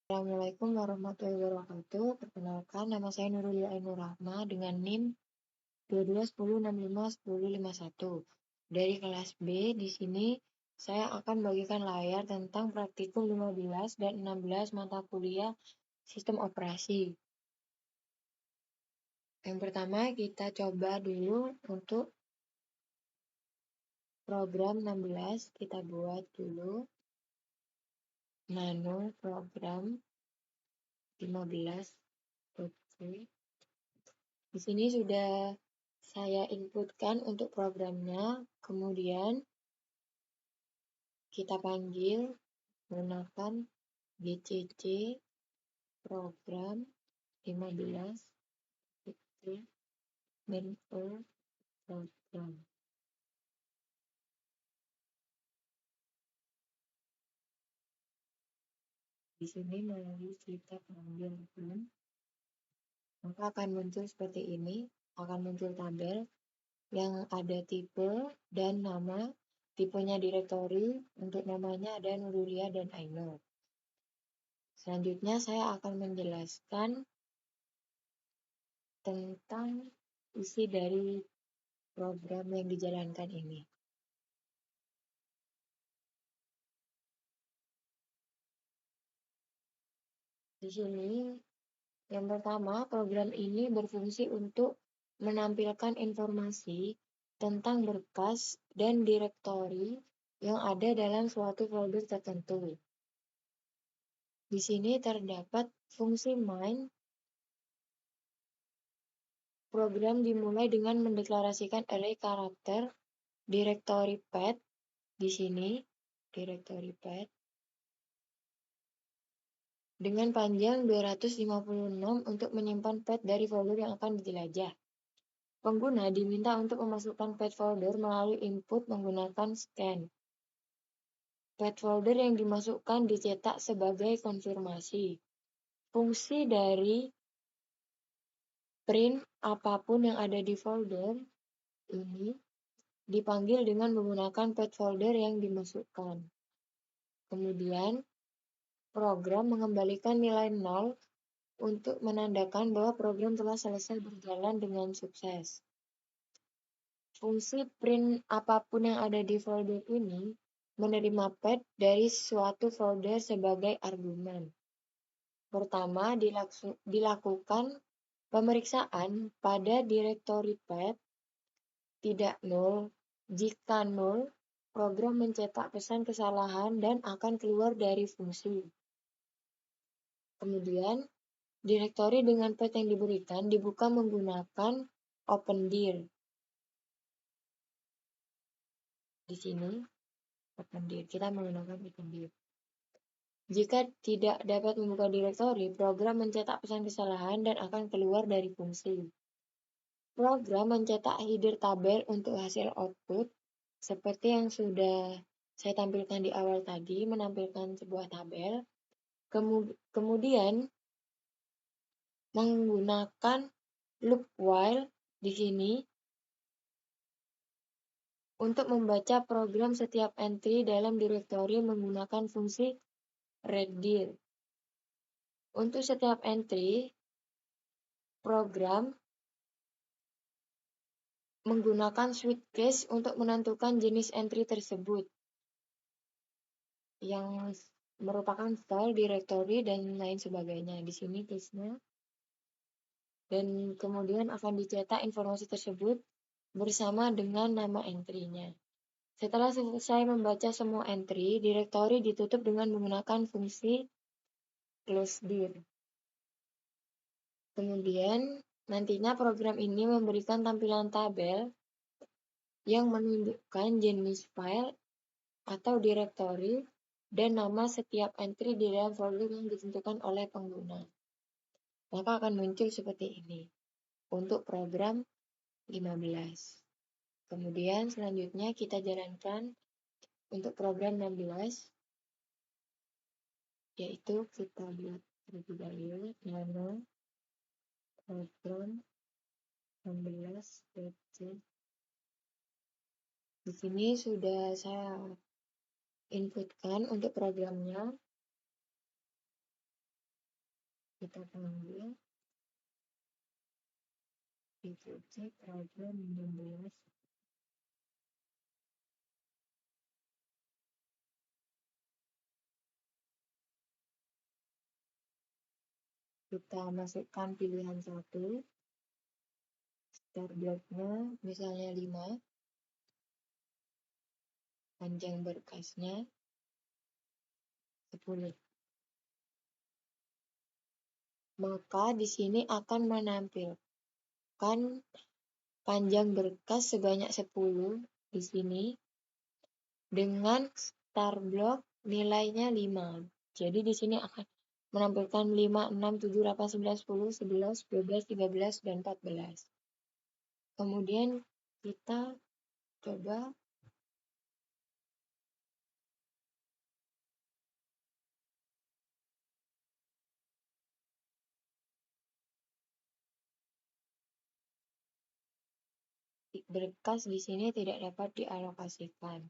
Assalamualaikum warahmatullahi wabarakatuh. Perkenalkan, nama saya Nurulia Ainur Rahma dengan NIM 2210651051. Dari kelas B, di sini saya akan bagikan layar tentang praktikum 15 dan 16 mata kuliah sistem operasi. Yang pertama, kita coba dulu untuk program 16, kita buat dulu nano program 15.c. Di sini sudah saya inputkan untuk programnya, kemudian kita panggil menggunakan GCC program 15 info program. Di sini melalui kita panggil maka akan muncul seperti ini, akan muncul tabel yang ada tipe dan nama. Tipenya direktori, untuk namanya ada Nurulia dan Ainur. Selanjutnya saya akan menjelaskan tentang isi dari program yang dijalankan ini. Di sini, yang pertama, program ini berfungsi untuk menampilkan informasi tentang berkas dan direktori yang ada dalam suatu folder tertentu. Di sini terdapat fungsi main. Program dimulai dengan mendeklarasikan array karakter directory path. Di sini, directory path dengan panjang 256 untuk menyimpan path dari folder yang akan dijelajah. Pengguna diminta untuk memasukkan path folder melalui input menggunakan scan. Path folder yang dimasukkan dicetak sebagai konfirmasi. Fungsi dari print apapun yang ada di folder ini dipanggil dengan menggunakan path folder yang dimasukkan. Kemudian, program mengembalikan nilai 0 untuk menandakan bahwa program telah selesai berjalan dengan sukses. Fungsi print apapun yang ada di folder ini menerima path dari suatu folder sebagai argumen. Pertama, dilakukan pemeriksaan pada directory path tidak nol. Jika nol, program mencetak pesan kesalahan dan akan keluar dari fungsi. Kemudian, direktori dengan path yang diberikan dibuka menggunakan opendir. Di sini, opendir. Kita menggunakan opendir. Jika tidak dapat membuka direktori, program mencetak pesan kesalahan dan akan keluar dari fungsi. Program mencetak header tabel untuk hasil output, seperti yang sudah saya tampilkan di awal tadi, menampilkan sebuah tabel. Kemudian, menggunakan loop while di sini untuk membaca program setiap entry dalam direktori menggunakan fungsi readdir. Untuk setiap entry, program menggunakan switch case untuk menentukan jenis entry tersebut, yang merupakan file, direktori, dan lain sebagainya. Di sini case-nya. Dan kemudian akan dicetak informasi tersebut bersama dengan nama entry-nya. Setelah selesai membaca semua entry, direktori ditutup dengan menggunakan fungsi closedir. Kemudian, nantinya program ini memberikan tampilan tabel yang menunjukkan jenis file atau direktori dan nama setiap entry di dalam folder yang ditentukan oleh pengguna. Maka akan muncul seperti ini untuk program 15. Kemudian selanjutnya kita jalankan untuk program 16, yaitu kita buat terlebih dahulu nano program 16.c. Di sini sudah saya inputkan untuk programnya. Kita panggil instruksi program 16. Kita masukkan pilihan 1. Start blocknya misalnya 5. Panjang berkasnya 10. Maka di sini akan menampilkan panjang berkas sebanyak 10 di sini dengan start block nilainya 5. Jadi di sini akan menampilkan 5, 6, 7, 8, 9, 10, 11, 12, 13, dan 14. Kemudian kita coba berkas di sini tidak dapat dialokasikan.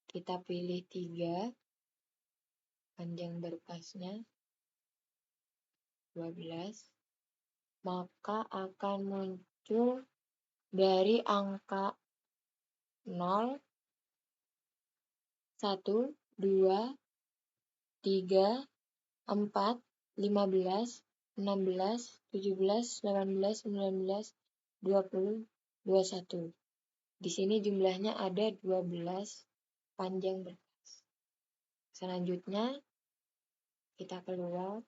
Kita pilih 3, panjang berkasnya 12, maka akan muncul dari angka 0, 1, 2, 3, 4, 15, 16, 17, 18, 19, 20, 21. Di sini jumlahnya ada 12 panjang berkas. Selanjutnya kita keluar.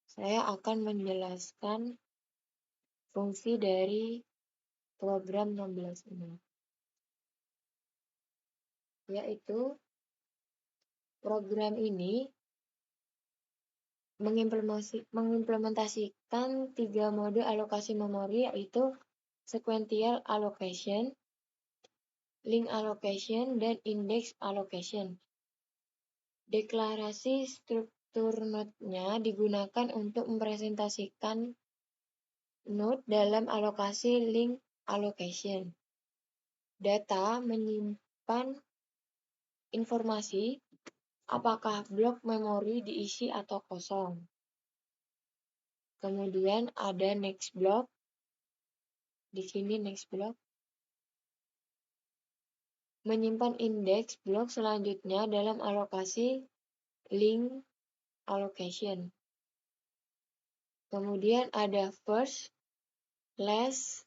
Saya akan menjelaskan fungsi dari program 16 ini, yaitu program ini mengimplementasikan 3 mode alokasi memori, yaitu sequential allocation, link allocation, dan index allocation. Deklarasi struktur node-nya digunakan untuk mempresentasikan node dalam alokasi link allocation. Data menyimpan informasi apakah blok memori diisi atau kosong. Kemudian ada next block. Di sini next block menyimpan indeks blok selanjutnya dalam alokasi link allocation. Kemudian ada first, last,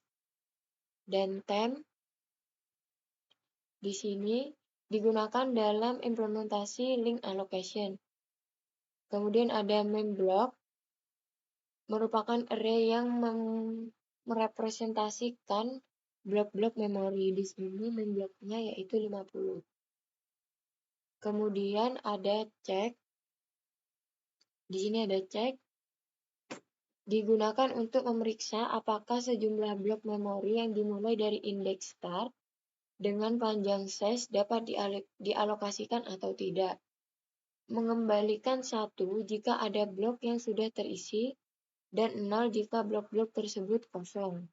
dan temp. Di sini digunakan dalam implementasi link allocation. Kemudian ada main block, merupakan array yang merepresentasikan blok-blok memori. Di sini main blocknya yaitu 50. Kemudian ada check. Di sini ada check. Digunakan untuk memeriksa apakah sejumlah blok memori yang dimulai dari indeks start dengan panjang size dapat dialokasikan atau tidak. Mengembalikan 1 jika ada blok yang sudah terisi dan 0 jika blok-blok tersebut kosong.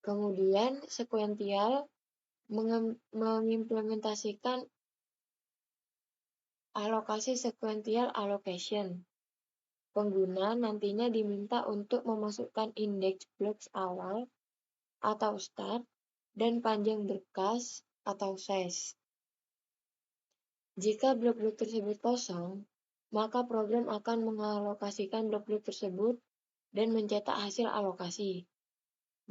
Kemudian sequential mengimplementasikan alokasi sequential allocation. Pengguna nantinya diminta untuk memasukkan indeks blok awal atau start dan panjang berkas atau size. Jika blok-blok tersebut kosong, maka program akan mengalokasikan blok-blok tersebut dan mencetak hasil alokasi.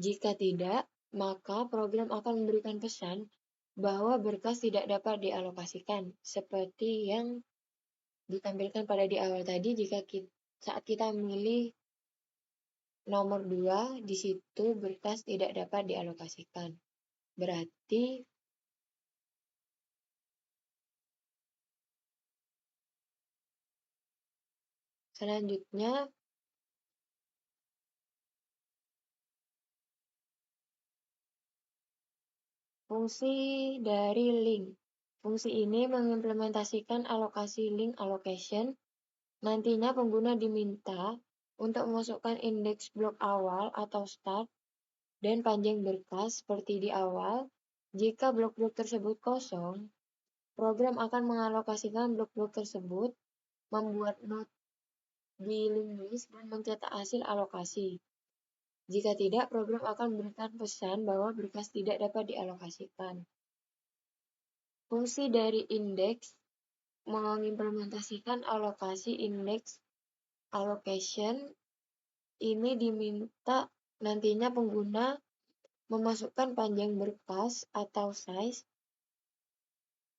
Jika tidak, maka program akan memberikan pesan bahwa berkas tidak dapat dialokasikan, seperti yang ditampilkan pada di awal tadi. Saat kita memilih nomor 2, di situ berkas tidak dapat dialokasikan. Berarti selanjutnya fungsi dari link. Fungsi ini mengimplementasikan alokasi link allocation. Nantinya pengguna diminta untuk memasukkan indeks blok awal atau start dan panjang berkas seperti di awal. Jika blok-blok tersebut kosong, program akan mengalokasikan blok-blok tersebut membuat not bilinguis, dan mencetak hasil alokasi. Jika tidak, program akan memberikan pesan bahwa berkas tidak dapat dialokasikan. Fungsi dari indeks mengimplementasikan alokasi indeks allocation ini diminta nantinya pengguna memasukkan panjang berkas atau size,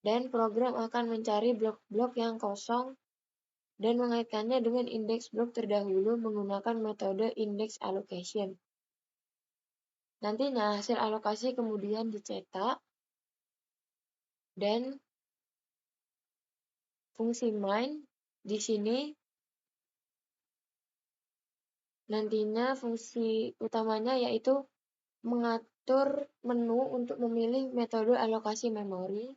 dan program akan mencari blok-blok yang kosong dan mengaitkannya dengan indeks blok terdahulu menggunakan metode index allocation. Nantinya hasil alokasi kemudian dicetak, dan fungsi main di sini nantinya fungsi utamanya yaitu mengatur menu untuk memilih metode alokasi memori,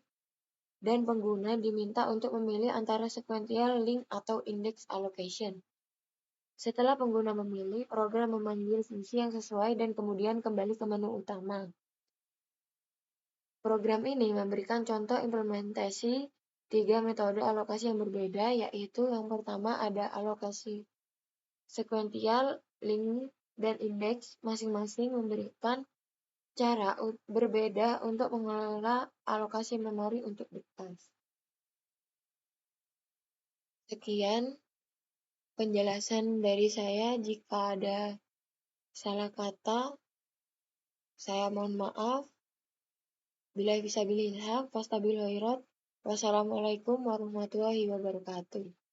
dan pengguna diminta untuk memilih antara sequential link atau index allocation. Setelah pengguna memilih, program memanggil fungsi yang sesuai dan kemudian kembali ke menu utama. Program ini memberikan contoh implementasi 3 metode alokasi yang berbeda, yaitu yang pertama ada alokasi sequential, link, dan indeks. Masing-masing memberikan cara berbeda untuk mengelola alokasi memori untuk berkas. Sekian penjelasan dari saya. Jika ada salah kata, saya mohon maaf. Billahi fisabilillah, fastabil khairat. Wassalamualaikum warahmatullahi wabarakatuh.